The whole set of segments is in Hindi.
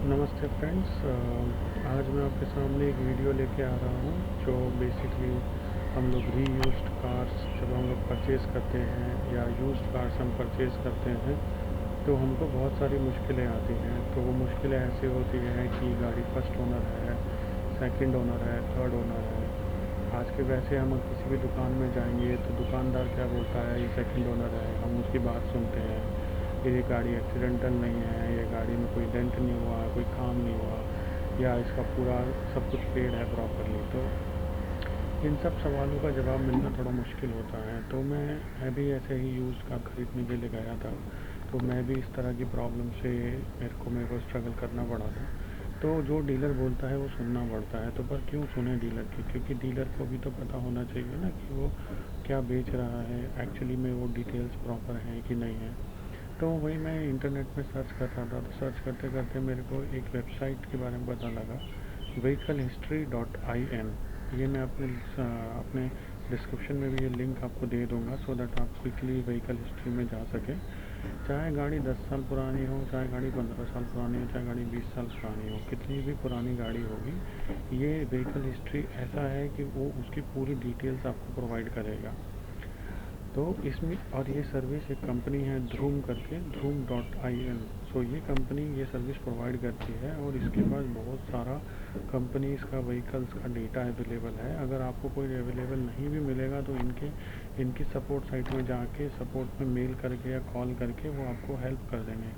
नमस्ते फ्रेंड्स। आज मैं आपके सामने एक वीडियो लेके आ रहा हूँ जो बेसिकली हम लोग रीयूज्ड कार्स जब हम लोग परचेज़ करते हैं या यूज्ड कार्स हम परचेज़ करते हैं तो हमको बहुत सारी मुश्किलें आती हैं। तो वो मुश्किलें ऐसी होती हैं कि गाड़ी फर्स्ट ओनर है, सेकंड ओनर है, थर्ड ओनर है। आज के वैसे हम किसी भी दुकान में जाएंगे तो दुकानदार क्या बोलता है, ये सेकंड ओनर है, हम उसकी बात सुनते हैं। ये गाड़ी एक्सीडेंटल नहीं है, ये गाड़ी में कोई डेंट नहीं हुआ, कोई काम नहीं हुआ, या इसका पूरा सब कुछ पेड है प्रॉपरली। तो इन सब सवालों का जवाब मिलना थोड़ा मुश्किल होता है। तो मैं भी ऐसे ही यूज़ कार ख़रीदने के लिए गया था। तो मैं भी इस तरह की प्रॉब्लम से मेरे को स्ट्रगल करना पड़ा था। तो जो डीलर बोलता है वो सुनना पड़ता है। तो पर क्यों सुने डीलर की, क्योंकि डीलर को भी तो पता होना चाहिए ना कि वो क्या बेच रहा है, एक्चुअली में वो डिटेल्स प्रॉपर हैं कि नहीं है। तो वही मैं इंटरनेट में सर्च कर रहा था। तो सर्च करते करते मेरे को एक वेबसाइट के बारे में पता लगा, vehicle-history.in। ये मैं अपने डिस्क्रिप्शन में भी ये लिंक आपको दे दूंगा सो दैट आप क्विकली व्हीकल हिस्ट्री में जा सकें। चाहे गाड़ी 10 साल पुरानी हो, चाहे गाड़ी 15 साल पुरानी हो, चाहे गाड़ी 20 साल पुरानी हो, कितनी भी पुरानी गाड़ी होगी, ये व्हीकल हिस्ट्री ऐसा है कि वो उसकी पूरी डिटेल्स आपको प्रोवाइड करेगा। तो इसमें और ये सर्विस एक कंपनी है ध्रुम करके, ध्रुम.in। सो ये कंपनी ये सर्विस प्रोवाइड करती है और इसके पास बहुत सारा कंपनीज़ का व्हीकल्स का डेटा अवेलेबल है। अगर आपको कोई अवेलेबल नहीं भी मिलेगा तो इनकी सपोर्ट साइट में जाके सपोर्ट में मेल करके या कॉल करके वो आपको हेल्प कर देंगे।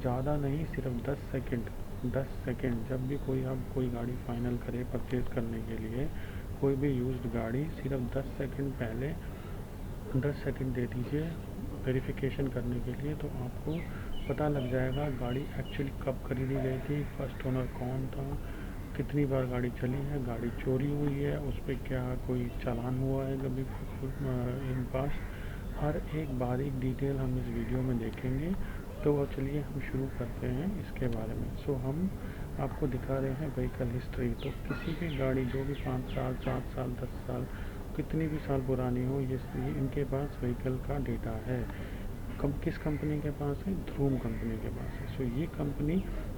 ज़्यादा नहीं, सिर्फ 10 सेकंड जब भी आप कोई गाड़ी फाइनल करें परचेज़ करने के लिए, कोई भी यूज्ड गाड़ी, सिर्फ 10 सेकंड पहले 10 सेकंड दे दीजिए वेरिफिकेशन करने के लिए। तो आपको पता लग जाएगा गाड़ी एक्चुअली कब खरीदी गई थी, फर्स्ट ओनर कौन था, कितनी बार गाड़ी चली है, गाड़ी चोरी हुई है, उस पर क्या कोई चालान हुआ है कभी इन पास। हर एक बारीक डिटेल हम इस वीडियो में देखेंगे। तो चलिए हम शुरू करते हैं इसके बारे में। सो हम आपको दिखा रहे हैं व्हीकल हिस्ट्री। तो किसी भी गाड़ी जो भी 5 साल, 7 साल, 10 साल, कितनी भी साल पुरानी हो, ये इनके पास व्हीकल का डेटा है। किस कंपनी के पास है? ध्रुव कंपनी के पास है। सो ये कंपनी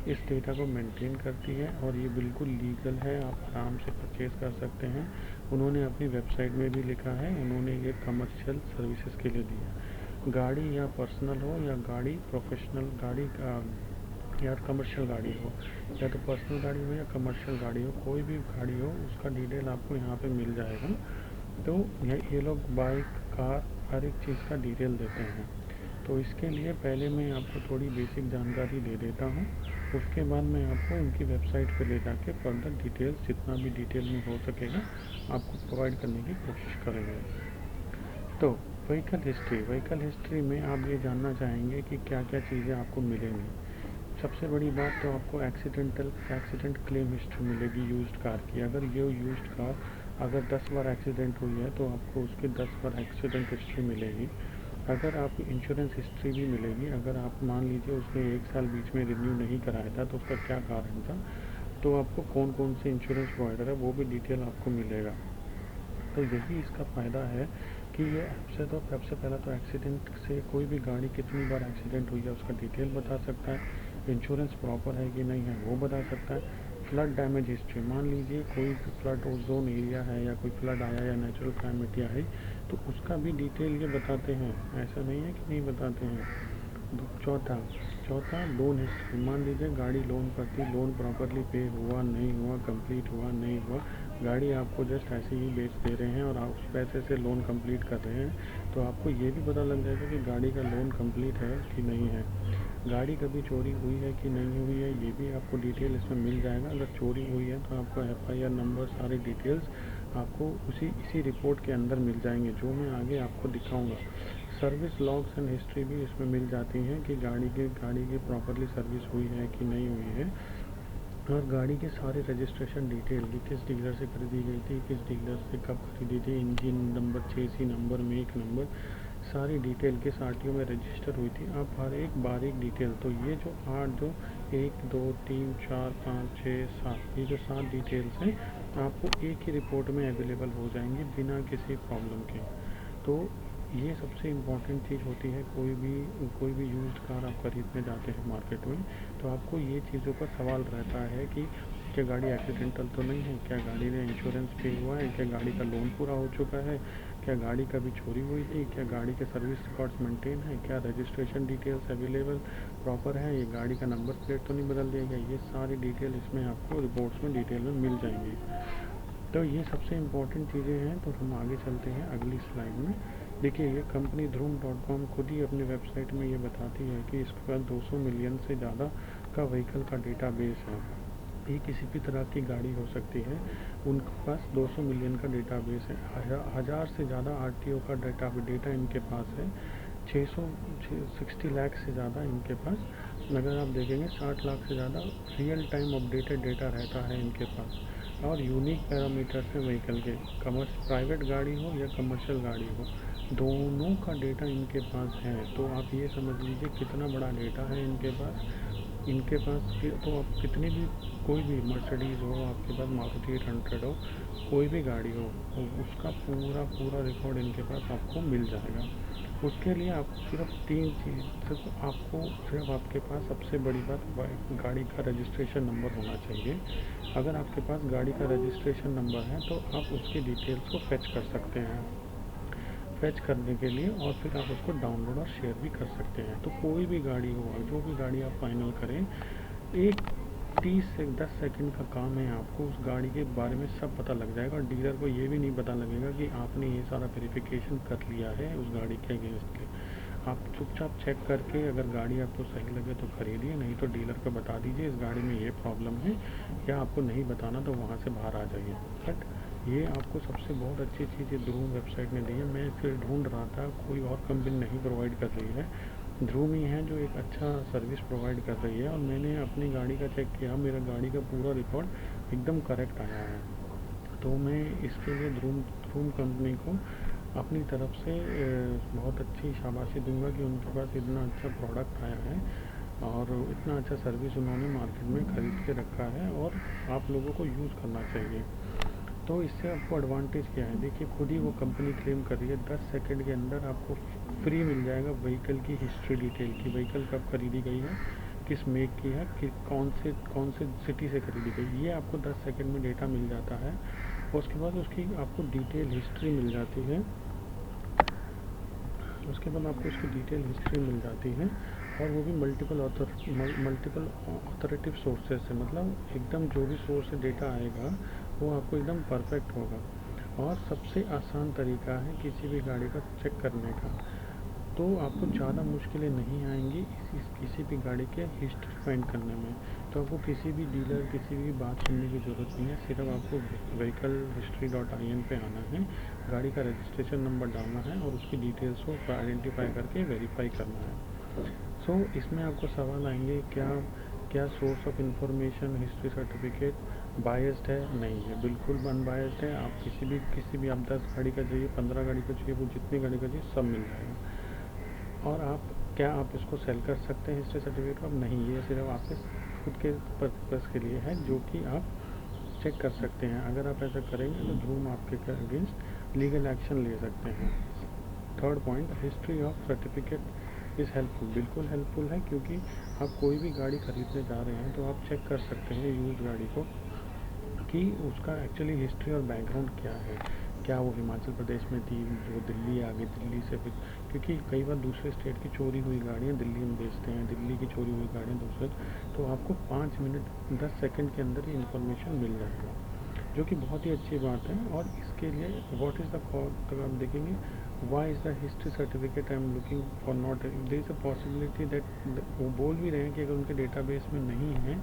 इस डेटा को मेंटेन करती है और ये बिल्कुल लीगल है, आप आराम से परचेज़ कर सकते हैं। उन्होंने अपनी वेबसाइट में भी लिखा है, उन्होंने ये कमर्शियल सर्विसेज के लिए दिया। गाड़ी या पर्सनल हो या गाड़ी प्रोफेशनल गाड़ी या कमर्शियल गाड़ी हो, या तो पर्सनल गाड़ी हो या कमर्शियल गाड़ी हो, कोई भी गाड़ी हो उसका डिटेल आपको यहाँ पे मिल जाएगा। तो ये लोग बाइक, कार, हर एक चीज़ का डिटेल देते हैं। तो इसके लिए पहले मैं आपको थोड़ी बेसिक जानकारी दे देता हूँ, उसके बाद मैं आपको उनकी वेबसाइट पे ले जाके फर्दर डिटेल्स जितना भी डिटेल में हो सकेगा आपको प्रोवाइड करने की कोशिश करेंगे। तो व्हीकल हिस्ट्री में आप ये जानना चाहेंगे कि क्या क्या चीज़ें आपको मिलेंगी। सबसे बड़ी बात तो आपको एक्सीडेंट क्लेम हिस्ट्री मिलेगी यूज्ड कार की। अगर ये यूज्ड कार अगर 10 बार एक्सीडेंट हुई है तो आपको उसकी 10 बार एक्सीडेंट हिस्ट्री मिलेगी। अगर आपको इंश्योरेंस हिस्ट्री भी मिलेगी। अगर आप मान लीजिए उसने 1 साल बीच में रिन्यू नहीं कराया था तो उसका क्या कारण था, तो आपको कौन कौन से इंश्योरेंस प्रोवाइडर है वो भी डिटेल आपको मिलेगा। तो यही इसका फ़ायदा है कि ये सबसे पहला तो एक्सीडेंट से कोई भी गाड़ी कितनी बार एक्सीडेंट हुई है उसका डिटेल बता सकता है। इंश्योरेंस प्रॉपर है कि नहीं है वो बता सकता है। फ्लड डैमेज हिस्ट्री, मान लीजिए कोई भी फ्लड जोन एरिया है या कोई फ्लड आया या नेचुरल कैलामिटी आई तो उसका भी डिटेल ये बताते हैं, ऐसा नहीं है कि नहीं बताते हैं। चौथा चौथा लोन हिस्ट्री, मान लीजिए गाड़ी लोन पर थी, लोन प्रॉपरली पे हुआ नहीं हुआ, कंप्लीट हुआ नहीं हुआ, गाड़ी आपको जस्ट ऐसे ही बेच दे रहे हैं और आप उस पैसे से लोन कंप्लीट कर रहे हैं, तो आपको ये भी पता लग जाएगा कि गाड़ी का लोन कंप्लीट है कि नहीं है। गाड़ी कभी चोरी हुई है कि नहीं हुई है ये भी आपको डिटेल इसमें मिल जाएगा। अगर चोरी हुई है तो आपको FIR नंबर, सारी डिटेल्स आपको इसी रिपोर्ट के अंदर मिल जाएंगे जो मैं आगे आपको दिखाऊंगा। सर्विस लॉग्स एंड हिस्ट्री भी इसमें मिल जाती हैं कि गाड़ी की प्रॉपरली सर्विस हुई है कि नहीं हुई है, और गाड़ी के सारे रजिस्ट्रेशन डिटेल कि किस डीलर से खरीदी गई थी, किस डीलर से कब खरीदी थी, इंजन नंबर, चेसी नंबर, मेक नंबर, सारी डिटेल किस RTO में रजिस्टर हुई थी, आप हर एक बारीक डिटेल। तो ये जो 1 2 3 4 5 6 7, ये जो 7 डिटेल्स हैं आपको एक ही रिपोर्ट में अवेलेबल हो जाएंगे बिना किसी प्रॉब्लम के। तो ये सबसे इम्पॉर्टेंट चीज़ होती है। कोई भी यूज्ड कार आप खरीदने जाते हैं मार्केट में, तो आपको ये चीज़ों का सवाल रहता है कि क्या गाड़ी एक्सीडेंटल तो नहीं है, क्या गाड़ी में इंश्योरेंस पे हुआ है, क्या गाड़ी का लोन पूरा हो चुका है, क्या गाड़ी कभी चोरी हुई थी, क्या गाड़ी के सर्विस रिकॉर्ड्स मेंटेन है, क्या रजिस्ट्रेशन डिटेल्स अवेलेबल प्रॉपर है, ये गाड़ी का नंबर प्लेट तो नहीं बदल दिया गया। ये सारी डिटेल इसमें आपको रिपोर्ट्स में डिटेल में मिल जाएंगी। तो ये सबसे इम्पोर्टेंट चीज़ें हैं। तो हम आगे चलते हैं अगली स्लाइड में। देखिए, ये कंपनी Vroom.com खुद ही अपनी वेबसाइट में ये बताती है कि इसके पास 200 मिलियन से ज़्यादा का व्हीकल का डेटाबेस है। ये किसी भी तरह की गाड़ी हो सकती है, उनके पास 200 मिलियन का डेटाबेस है। 1000 से ज़्यादा आरटीओ का डेटा इनके पास है। 60 लाख से ज़्यादा इनके पास, अगर आप देखेंगे 60 लाख से ज़्यादा रियल टाइम अपडेटेड डेटा रहता है इनके पास। और यूनिक पैरामीटर्स हैं व्हीकल के, प्राइवेट गाड़ी हो या कमर्शियल गाड़ी हो, दोनों का डेटा इनके पास है। तो आप ये समझ लीजिए कितना बड़ा डेटा है इनके पास। तो आप कितनी भी, कोई भी मर्सिडीज़ हो आपके पास, मारुति 800 हो, कोई भी गाड़ी हो, उसका पूरा रिकॉर्ड इनके पास आपको मिल जाएगा। उसके लिए आपको सिर्फ 3 चीज़, सिर्फ आपके पास सबसे बड़ी बात गाड़ी का रजिस्ट्रेशन नंबर होना चाहिए। अगर आपके पास गाड़ी का रजिस्ट्रेशन नंबर है तो आप उसकी डिटेल्स को फेच कर सकते हैं। फेच करने के लिए और फिर आप उसको डाउनलोड और शेयर भी कर सकते हैं। तो कोई भी गाड़ी हो, जो भी गाड़ी आप फाइनल करें, एक 30 से 10 सेकंड का काम है, आपको उस गाड़ी के बारे में सब पता लग जाएगा। और डीलर को ये भी नहीं पता लगेगा कि आपने ये सारा वेरिफिकेशन कर लिया है उस गाड़ी के अगेंस्ट के। आप चुपचाप चेक करके अगर गाड़ी आपको सही लगे तो खरीदिए, नहीं तो डीलर को बता दीजिए इस गाड़ी में ये प्रॉब्लम है, या आपको नहीं बताना तो वहाँ से बाहर आ जाइए। बट ये आपको सबसे बहुत अच्छी चीज़ ये ध्रुव वेबसाइट ने दी है। मैं फिर ढूंढ रहा था, कोई और कंपनी नहीं प्रोवाइड कर रही है, ध्रुव ही है जो एक अच्छा सर्विस प्रोवाइड कर रही है। और मैंने अपनी गाड़ी का चेक किया, मेरा गाड़ी का पूरा रिकॉर्ड एकदम करेक्ट आया है। तो मैं इसके लिए ध्रुव कंपनी को अपनी तरफ से बहुत अच्छी शाबाशी दूंगा कि उनके पास इतना अच्छा प्रोडक्ट आया है और इतना अच्छा सर्विस उन्होंने मार्केट में खरीद के रखा है, और आप लोगों को यूज़ करना चाहिए। तो इससे आपको एडवांटेज क्या है, देखिए खुद ही वो कंपनी क्लेम कर रही है 10 सेकंड के अंदर आपको फ्री मिल जाएगा व्हीकल की हिस्ट्री डिटेल की, व्हीकल कब खरीदी गई है, किस मेक की है, कि कौन से सिटी से खरीदी गई, ये आपको 10 सेकंड में डेटा मिल जाता है। उसके बाद उसकी आपको डिटेल हिस्ट्री मिल जाती है। उसके बाद आपको उसकी डिटेल हिस्ट्री मिल जाती है, और वो भी मल्टीपल ऑथोरेटिव सोर्सेज से, मतलब एकदम जो भी सोर्स से डेटा आएगा वो आपको एकदम परफेक्ट होगा। और सबसे आसान तरीका है किसी भी गाड़ी का चेक करने का, तो आपको ज़्यादा मुश्किलें नहीं आएंगी किसी भी गाड़ी के हिस्ट्री फाइंड करने में। तो आपको किसी भी डीलर, किसी भी बात सुनने की ज़रूरत नहीं है, सिर्फ आपको vehicle-history.in पे आना है, गाड़ी का रजिस्ट्रेशन नंबर डालना है और उसकी डिटेल्स को आइडेंटिफाई करके वेरीफाई करना है। सो इसमें आपको सवाल आएंगे, क्या source of information history certificate biased है? नहीं है, बिल्कुल अनबायस्ड है। आप किसी भी आप 10 गाड़ी का चाहिए, 15 गाड़ी का चाहिए, वो जितनी गाड़ी का चाहिए सब मिल जाएगा। और क्या आप इसको सेल कर सकते हैं हिस्ट्री सर्टिफिकेट को? नहीं, ये सिर्फ आपके खुद के पर्पस के लिए है, जो कि आप चेक कर सकते हैं। अगर आप ऐसा करेंगे तो ध्रुव आपके अगेंस्ट लीगल एक्शन ले सकते हैं। Third point, history of certificate is helpful. बिल्कुल हेल्पफुल है, क्योंकि आप कोई भी गाड़ी खरीदने जा रहे हैं तो आप चेक कर सकते हैं यूज्ड गाड़ी को कि उसका एक्चुअली हिस्ट्री और बैकग्राउंड क्या है। क्या वो हिमाचल प्रदेश में थी, वो दिल्ली आ गई, दिल्ली से फिर, क्योंकि कई बार दूसरे स्टेट की चोरी हुई गाड़ियाँ दिल्ली में बेचते हैं, दिल्ली की चोरी हुई गाड़ियाँ दूसरे, तो आपको 5 मिनट 10 सेकंड के अंदर ये इन्फॉर्मेशन मिल जाएगा, जो कि बहुत ही अच्छी बात है। और इसके लिए व्हाट इज़ द कॉस्ट, अगर आप देखेंगे why is the history certificate I am looking for not, there is a possibility that, वो बोल भी रहे हैं कि अगर उनके डेटाबेस में नहीं है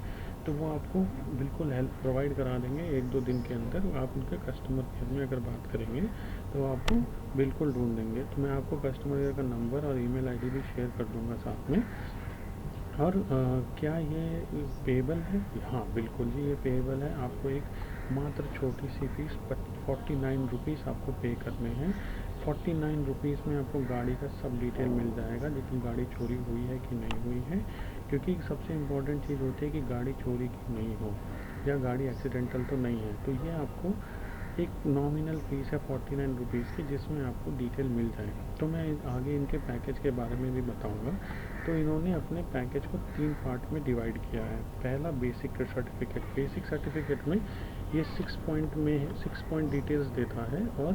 तो वो आपको बिल्कुल हेल्प प्रोवाइड करा देंगे 1-2 दिन के अंदर। आप उनके कस्टमर केयर में अगर बात करेंगे तो आपको बिल्कुल ढूंढ देंगे। तो मैं आपको कस्टमर केयर का नंबर और ईमेल आईडी भी शेयर कर दूंगा साथ में। और क्या ये पेएबल है? हाँ बिल्कुल जी, ये पेएबल है। आपको एक मात्र छोटी सी फीस 49 रुपीज़ आपको पे करने हैं। 49 रुपीज़ में आपको गाड़ी का सब डिटेल मिल जाएगा, लेकिन गाड़ी चोरी हुई है कि नहीं हुई है, क्योंकि सबसे इम्पोर्टेंट चीज़ होती है कि गाड़ी चोरी की नहीं हो या गाड़ी एक्सीडेंटल तो नहीं है। तो ये आपको एक नॉमिनल फीस है 49 रुपीज़ की, जिसमें आपको डिटेल मिल जाएगा। तो मैं आगे इनके पैकेज के बारे में भी बताऊंगा। तो इन्होंने अपने पैकेज को 3 पार्ट में डिवाइड किया है। पहला बेसिक सर्टिफिकेट। बेसिक सर्टिफिकेट में ये 6 पॉइंट में 6 पॉइंट डिटेल्स देता है, और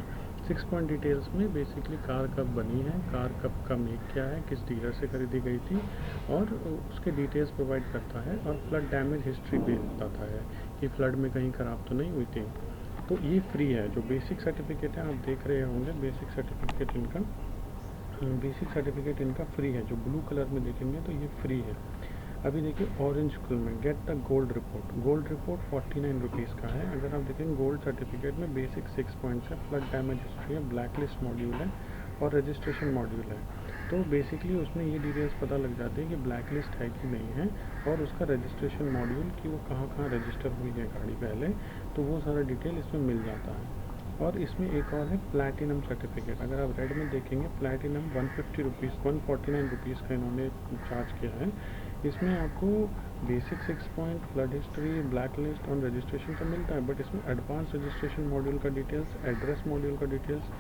6 पॉइंट डिटेल्स में बेसिकली कार कब बनी है, कार कब का मेक क्या है, किस डीलर से खरीदी गई थी, और उसके डिटेल्स प्रोवाइड करता है। और फ्लड डैमेज हिस्ट्री भी बताता है कि फ्लड में कहीं ख़राब तो नहीं हुई थी। तो ये फ्री है। जो बेसिक सर्टिफिकेट है आप देख रहे होंगे, बेसिक सर्टिफिकेट इनका फ्री है। जो ब्लू कलर में देखेंगे तो ये फ्री है। अभी देखिए ऑरेंज कलर में get the gold report. Gold report 49 rupees का है। अगर आप देखेंगे गोल्ड सर्टिफिकेट में बेसिक 6 पॉइंट्स है, फ्लड डैमेज हिस्ट्री है, ब्लैक लिस्ट मॉड्यूल है, और रजिस्ट्रेशन मॉड्यूल है। तो बेसिकली उसमें ये डिटेल्स पता लग जाती है कि ब्लैक लिस्ट है कि नहीं है, और उसका रजिस्ट्रेशन मॉड्यूल कि वो कहाँ कहाँ रजिस्टर हुई है गाड़ी पहले, तो वो सारा डिटेल इसमें मिल जाता है। और इसमें एक और है प्लैटिनम सर्टिफिकेट। अगर आप रेड में देखेंगे प्लैटिनम 150 रुपीज़ 149 रुपीज़ का इन्होंने चार्ज किया है। इसमें आपको basic 6 point, flood history, black list और रजिस्ट्रेशन तो मिलता है, बट इसमें एडवांस रजिस्ट्रेशन मॉड्यूल का डिटेल्स, एड्रेस मॉड्यूल का details,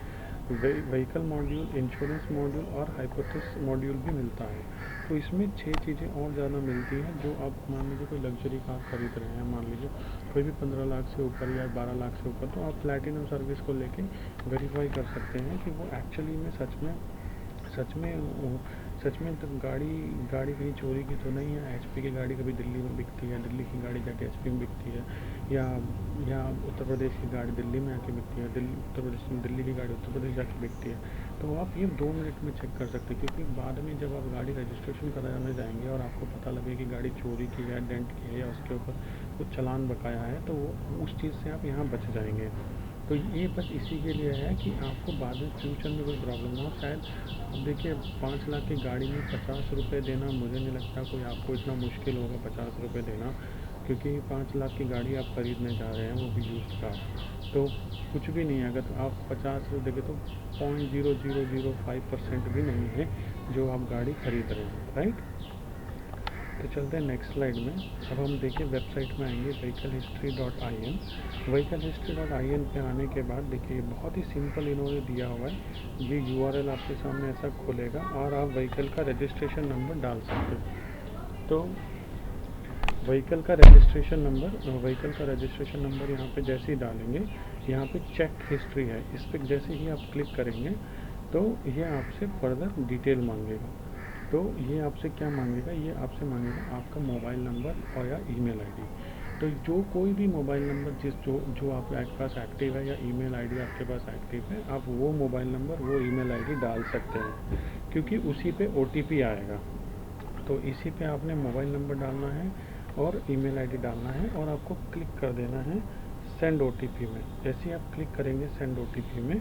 vehicle module, insurance module और हाइपोथेसिस मॉड्यूल भी मिलता है। तो इसमें 6 चीज़ें और ज़्यादा मिलती हैं। जो आप मान लीजिए कोई लग्जरी कार खरीद रहे हैं, मान लीजिए कोई भी 15 लाख से ऊपर या 12 लाख से ऊपर, तो आप प्लैटिनम सर्विस को लेके वेरीफाई कर सकते हैं कि वो एक्चुअली में सच में तो गाड़ी कहीं चोरी की तो नहीं है। एचपी की गाड़ी कभी दिल्ली में बिकती है, दिल्ली की गाड़ी जाके एचपी में बिकती है, या उत्तर प्रदेश की गाड़ी दिल्ली में आके बिकती है, उत्तर प्रदेश में दिल्ली की गाड़ी उत्तर प्रदेश जाके बिकती है। तो आप ये 2 मिनट में चेक कर सकते हैं, क्योंकि बाद में जब आप गाड़ी रजिस्ट्रेशन कराने जाएंगे और आपको पता लगे कि गाड़ी चोरी की है, डेंट की है, या उसके ऊपर कुछ चालान बकाया है, तो वो उस चीज़ से आप यहाँ बच जाएंगे। तो ये बस इसी के लिए है कि आपको बाद में फ्यूचर में कोई प्रॉब्लम ना हो। शायद अब देखिए 5 लाख की गाड़ी में 50 रुपये देना, मुझे नहीं लगता कोई आपको इतना मुश्किल होगा 50 रुपये देना, क्योंकि 5 लाख की गाड़ी आप खरीदने जा रहे हैं, वो भी यूज्ड कार। तो कुछ भी नहीं है। अगर आप 50 रुपये देखें तो 0.0005% भी नहीं है जो आप गाड़ी खरीद रहे हैं, राइट। तो चलते हैं नेक्स्ट स्लाइड में। अब हम देखिए वेबसाइट में आएंगे vehicle-history.in। vehicle-history.in पे आने के बाद देखिए बहुत ही सिंपल इन्होंने दिया हुआ है। ये URL आपके सामने ऐसा खुलेगा और आप व्हीकल का रजिस्ट्रेशन नंबर डाल सकते हो। तो व्हीकल का रजिस्ट्रेशन नंबर यहाँ पे जैसे ही डालेंगे, यहाँ पे चेक हिस्ट्री है, इस पर जैसे ही आप क्लिक करेंगे तो ये आपसे फर्दर डिटेल मांगेगा। तो ये आपसे क्या मांगेगा, ये आपसे मांगेगा आपका मोबाइल नंबर और या ईमेल आईडी। तो जो कोई भी मोबाइल नंबर जो आपके पास एक्टिव है या ईमेल आईडी आपके पास एक्टिव है, आप वो मोबाइल नंबर, वो ईमेल आईडी डाल सकते हैं, क्योंकि उसी पे OTP आएगा। तो इसी पे आपने मोबाइल नंबर डालना है और ईमेल आईडी डालना है, और आपको क्लिक कर देना है सेंड OTP में। जैसे ही आप क्लिक करेंगे सेंड OTP में,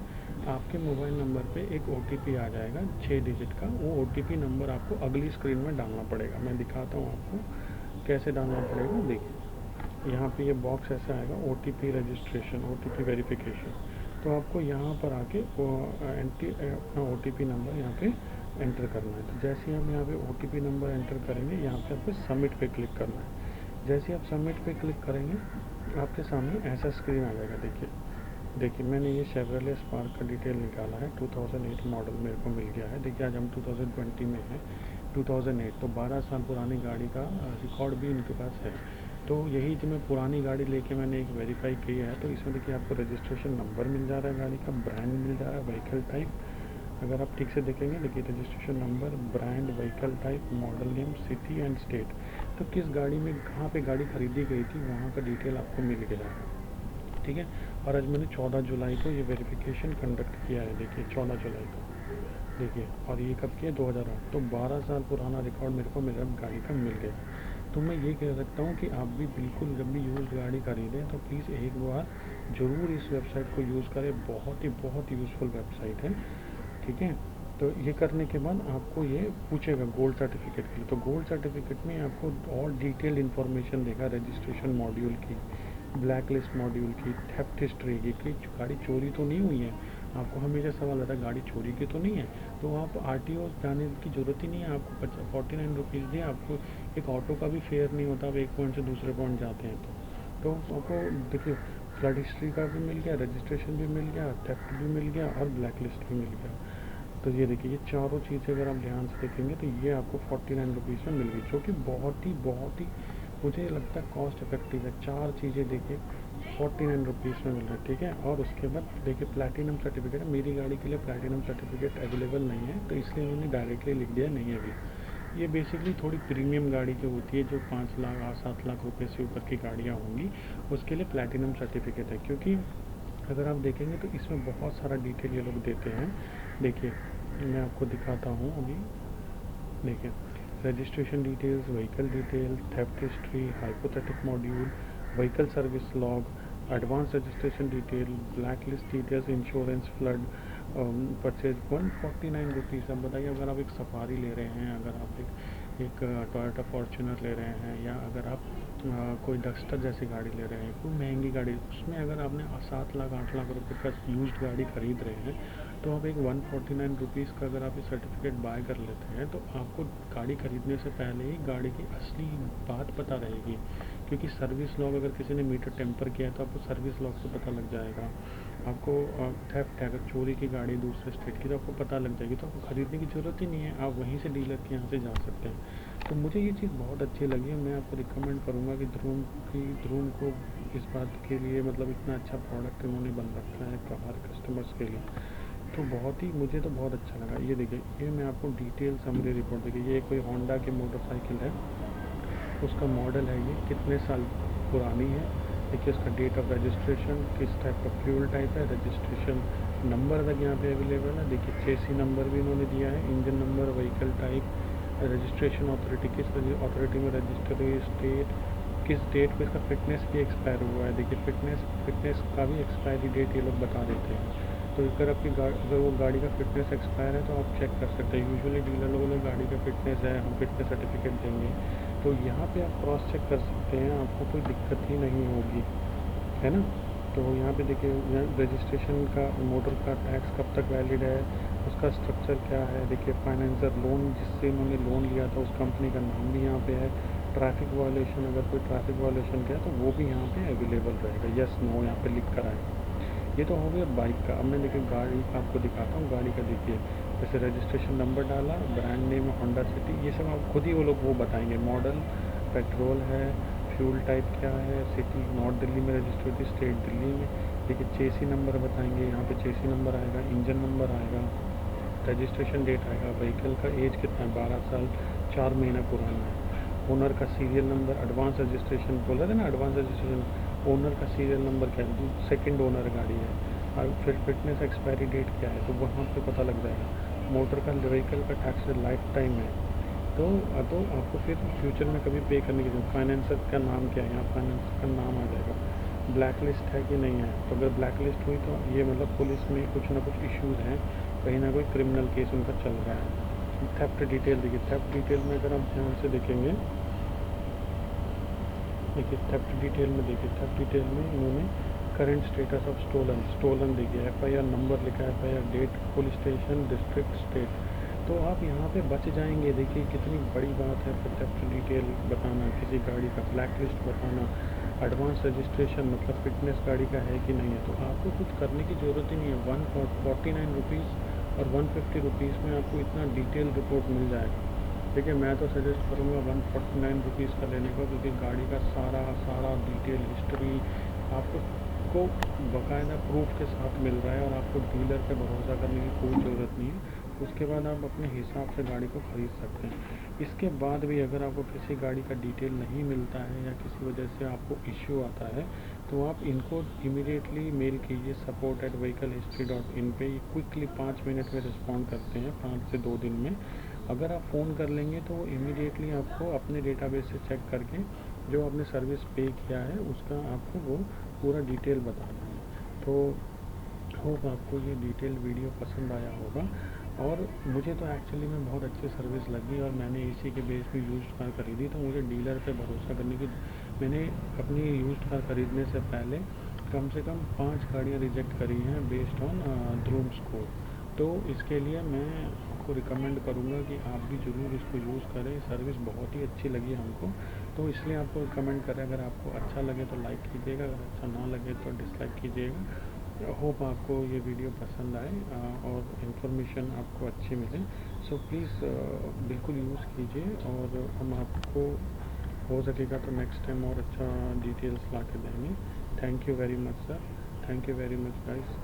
आपके मोबाइल नंबर पे एक OTP आ जाएगा 6 डिजिट का। वो OTP नंबर आपको अगली स्क्रीन में डालना पड़ेगा। मैं दिखाता हूँ आपको कैसे डालना पड़ेगा। देखिए यहाँ पे ये बॉक्स ऐसा आएगा, OTP रजिस्ट्रेशन, OTP वेरिफिकेशन। तो आपको यहाँ पर आके अपना OTP नंबर यहाँ पे एंटर करना है। तो जैसे ही हम यहाँ पे OTP नंबर एंटर करेंगे, यहाँ पे आपको सबमिट पे क्लिक करना है। जैसे ही आप सबमिट पे क्लिक करेंगे, आपके सामने ऐसा स्क्रीन आ जाएगा। देखिए मैंने ये शेवरले स्पार्क का डिटेल निकाला है। 2008 मॉडल मेरे को मिल गया है। देखिए आज हम 2020 में है, 2008 तो 12 साल पुरानी गाड़ी का रिकॉर्ड भी इनके पास है। तो यही जो मैं पुरानी गाड़ी लेके मैंने एक वेरीफाई की है। तो इसमें देखिए आपको रजिस्ट्रेशन नंबर मिल जा रहा है, गाड़ी का ब्रांड मिल जा रहा है, व्हीकल टाइप, अगर आप ठीक से देखेंगे देखिए registration number, brand, vehicle type, model name, city and state. तो किस गाड़ी में कहाँ पे गाड़ी खरीदी गई थी वहाँ का डिटेल आपको मिल गया है, ठीक है। और आज मैंने 14 जुलाई को ये वेरिफिकेशन कंडक्ट किया है। देखिए 14 जुलाई को देखिए, और ये कब किया, 2008। तो 12 साल पुराना रिकॉर्ड मेरे को मेरा गाड़ी का मिल गया। तो मैं ये कह सकता हूँ कि आप भी बिल्कुल जब भी यूज़ गाड़ी खरीदें तो प्लीज़ एक बार ज़रूर इस वेबसाइट को यूज़ करें। बहुत यूज़फुल वेबसाइट है, ठीक है। तो ये करने के बाद आपको ये पूछेगा गोल्ड सर्टिफिकेट के लिए। तो गोल्ड सर्टिफिकेट में आपको और डिटेल्ड इन्फॉर्मेशन देगा, रजिस्ट्रेशन मॉड्यूल की, ब्लैक लिस्ट मॉड्यूल की, थेफ्ट हिस्ट्री की, कि गाड़ी चोरी तो नहीं हुई है। आपको हमेशा सवाल आता है गाड़ी चोरी की तो नहीं है, तो आप RTO जाने की ज़रूरत ही नहीं है। आपको 49 रुपीज़ दिए, आपको एक ऑटो का भी फेयर नहीं होता। आप एक पॉइंट से दूसरे पॉइंट जाते हैं तो आपको देखिए फ्लड हिस्ट्री का भी मिल गया, रजिस्ट्रेशन भी मिल गया, थेफ्ट भी मिल गया और ब्लैक लिस्ट भी मिल गया। तो ये देखिए, ये चारों चीज़ें अगर आप ध्यान से देखेंगे तो ये आपको 49 रुपीज़ में मिल गई, जो कि बहुत ही मुझे लगता है कॉस्ट इफेक्टिव है। चार चीज़ें देखिए 49 रुपीज़ में मिल रहा है, ठीक है। और उसके बाद देखिए प्लैटिनम सर्टिफिकेट है, मेरी गाड़ी के लिए प्लैटिनम सर्टिफिकेट अवेलेबल नहीं है, तो इसलिए उन्होंने डायरेक्टली लिख दिया नहीं है अभी। ये बेसिकली थोड़ी प्रीमियम गाड़ी जो होती है, जो 5 लाख 7 लाख रुपए से ऊपर की गाड़ियाँ होंगी, उसके लिए प्लैटिनम सर्टिफिकेट है। क्योंकि अगर आप देखेंगे तो इसमें बहुत सारा डिटेल ये लोग देते हैं। देखिए मैं आपको दिखाता हूँ अभी, देखिए registration details, vehicle detail, theft history, hypothetic module, vehicle service log, advance registration detail, black list details, insurance, flood, purchase 149 rupees. अब बताइए, अगर आप एक सफारी ले रहे हैं, अगर आप एक टोयोटा फॉर्च्यूनर ले रहे हैं, या अगर आप कोई डस्टर जैसी गाड़ी ले रहे हैं, कोई महंगी गाड़ी, उसमें अगर आपने 7 लाख 8 लाख रुपए का यूज्ड गाड़ी खरीद रहे हैं, तो आप एक 149 रुपीज़ का अगर आप ये सर्टिफिकेट बाय कर लेते हैं, तो आपको गाड़ी खरीदने से पहले ही गाड़ी की असली बात पता रहेगी। क्योंकि सर्विस लॉग, अगर किसी ने मीटर टेम्पर किया है तो आपको सर्विस लॉग से पता लग जाएगा। आपको थेफ्ट है, अगर चोरी की गाड़ी दूसरे स्टेट की, तो आपको पता लग जाएगी। तो आपको ख़रीदने की ज़रूरत ही नहीं है, आप वहीं से डीलर के यहाँ से जा सकते हैं। तो मुझे ये चीज़ बहुत अच्छी लगी है। मैं आपको रिकमेंड करूँगा कि ध्रुव को इस बात के लिए, मतलब इतना अच्छा प्रोडक्ट इन्होंने बन रखा है हमारे कस्टमर्स के लिए, तो मुझे तो बहुत अच्छा लगा। ये देखिए, ये मैं आपको डिटेल समरी रिपोर्ट, देखिए ये कोई होंडा की मोटरसाइकिल है, उसका मॉडल है, ये कितने साल पुरानी है, देखिए उसका डेट ऑफ रजिस्ट्रेशन, किस टाइप का फ्यूल टाइप है, रजिस्ट्रेशन नंबर तक यहाँ पे अवेलेबल है। देखिए चेसी नंबर भी इन्होंने दिया है, engine number, vehicle type, registration authority, किस अथॉरिटी में रजिस्टर्ड है, स्टेट, किस डेट पे इसका फिटनेस भी एक्सपायर हुआ है। देखिए फिटनेस का भी एक्सपायरी डेट ये लोग बता देते हैं। तो अगर अगर वो गाड़ी का फिटनेस एक्सपायर है तो आप चेक कर सकते हैं। यूजुअली डीलर लोगों ने गाड़ी का फिटनेस है, हम फिटनेस सर्टिफिकेट देंगे, तो यहाँ पे आप क्रॉस चेक कर सकते हैं, आपको कोई दिक्कत ही नहीं होगी, है ना। तो यहाँ पे देखिए रजिस्ट्रेशन का, मोटर का टैक्स कब तक वैलिड है, उसका स्ट्रक्चर क्या है। देखिए फाइनेंसर, लोन जिससे उन्होंने लोन लिया था उस कंपनी का नाम भी यहाँ पे है। ट्रैफिक वायलेशन, अगर कोई ट्रैफिक वायलेशन किया तो वो भी यहाँ पे अवेलेबल रहेगा, यस नो यहाँ पे लिख कर आएगा। ये तो हो गया बाइक का। अब मैं देखिए गाड़ी आपको दिखाता हूँ। गाड़ी का देखिए, जैसे रजिस्ट्रेशन नंबर डाला, ब्रांड नेम होंडा सिटी, ये सब आप खुद ही वो लोग वो बताएंगे। मॉडल पेट्रोल है, फ्यूल टाइप क्या है, सिटी नॉर्थ दिल्ली में रजिस्टर होती, स्टेट दिल्ली में। देखिए चेसी नंबर बताएंगे, यहाँ पे चेसी नंबर आएगा, इंजन नंबर आएगा, रजिस्ट्रेशन डेट आएगा, व्हीकल का एज कितना है, 12 साल 4 महीना पुराना है, ओनर का सीरियल नंबर, एडवांस रजिस्ट्रेशन बोल रहे थे ना, एडवांस रजिस्ट्रेशन, ओनर का सीरियल नंबर क्या है, सेकंड ओनर गाड़ी है, और फिर फिटनेस एक्सपायरी डेट क्या है, तो वहाँ पे पता लग जाएगा। मोटर का, व्हीकल का टैक्स लाइफ टाइम है, तो आपको फिर फ्यूचर में कभी पे करने की जरूरत। फाइनेंसर का नाम क्या है, यहाँ फाइनेंसर का नाम आ जाएगा। ब्लैक लिस्ट है कि नहीं है, तो अगर ब्लैक लिस्ट हुई तो ये मतलब पुलिस में कुछ ना कुछ इश्यूज़ हैं, कहीं ना कोई क्रिमिनल केस उनका चल रहा है। थेफ्ट डिटेल देखिए, थेफ्ट डिटेल में अगर आप ध्यान से देखेंगे, देखिए थेफ्ट डिटेल में, देखिए थेफ्ट डिटेल में इन्होंने करंट स्टेटस ऑफ स्टोलन देखिए, एफआईआर नंबर लिखा है, FIR date, police station, district, state, तो आप यहाँ पे बच जाएंगे। देखिए कितनी बड़ी बात है थेफ्ट डिटेल बताना, किसी गाड़ी का ब्लैक लिस्ट बताना, एडवांस रजिस्ट्रेशन मतलब फिटनेस गाड़ी का है कि नहीं है, तो आपको कुछ करने की ज़रूरत ही नहीं है। 149 रुपीज़ और 150 रुपीज़ में आपको इतना डिटेल रिपोर्ट मिल जाएगा। देखिए मैं तो सजेस्ट करूँगा 149 रुपीज़ का लेने को, क्योंकि गाड़ी का सारा डिटेल हिस्ट्री आपको बाकायदा प्रूफ के साथ मिल रहा है, और आपको डीलर पे भरोसा करने की कोई ज़रूरत नहीं है। उसके बाद आप अपने हिसाब से गाड़ी को ख़रीद सकते हैं। इसके बाद भी अगर आपको किसी गाड़ी का डिटेल नहीं मिलता है, या किसी वजह से आपको इश्यू आता है, तो आप इनको इमीडिएटली मेल कीजिए support@vehiclehistory.in पे। ये क्विकली 5 मिनट में रिस्पॉन्ड करते हैं, 5 से 2 दिन में। अगर आप फ़ोन कर लेंगे तो इमीडिएटली आपको अपने डेटाबेस से चेक करके जो आपने सर्विस पे किया है उसका आपको वो पूरा डिटेल बता देंगे। तो होप आपको ये डिटेल वीडियो पसंद आया होगा। और मुझे तो एक्चुअली में बहुत अच्छी सर्विस लगी, और मैंने इसी के बेस पे यूज्ड कार खरीदी, तो मुझे डीलर पे भरोसा करने की, मैंने अपनी यूज्ड कार खरीदने से पहले कम से कम 5 गाड़ियाँ रिजेक्ट करी हैं बेस्ड ऑन ध्रुव स्कोर। तो इसके लिए मैं आपको रिकमेंड करूँगा कि आप भी ज़रूर इसको यूज़ करें। सर्विस बहुत ही अच्छी लगी हमको, तो इसलिए आपको रिकमेंड करें। अगर आपको अच्छा लगे तो लाइक कीजिएगा, अगर अच्छा ना लगे तो डिसलाइक कीजिएगा। होप आपको ये वीडियो पसंद आए और इन्फॉर्मेशन आपको अच्छी मिले। सो प्लीज़ बिल्कुल यूज़ कीजिए, और हम आपको हो सकेगा तो नेक्स्ट टाइम और अच्छा डिटेल्स ला के देंगे। Thank you very much sir, thank you very much guys.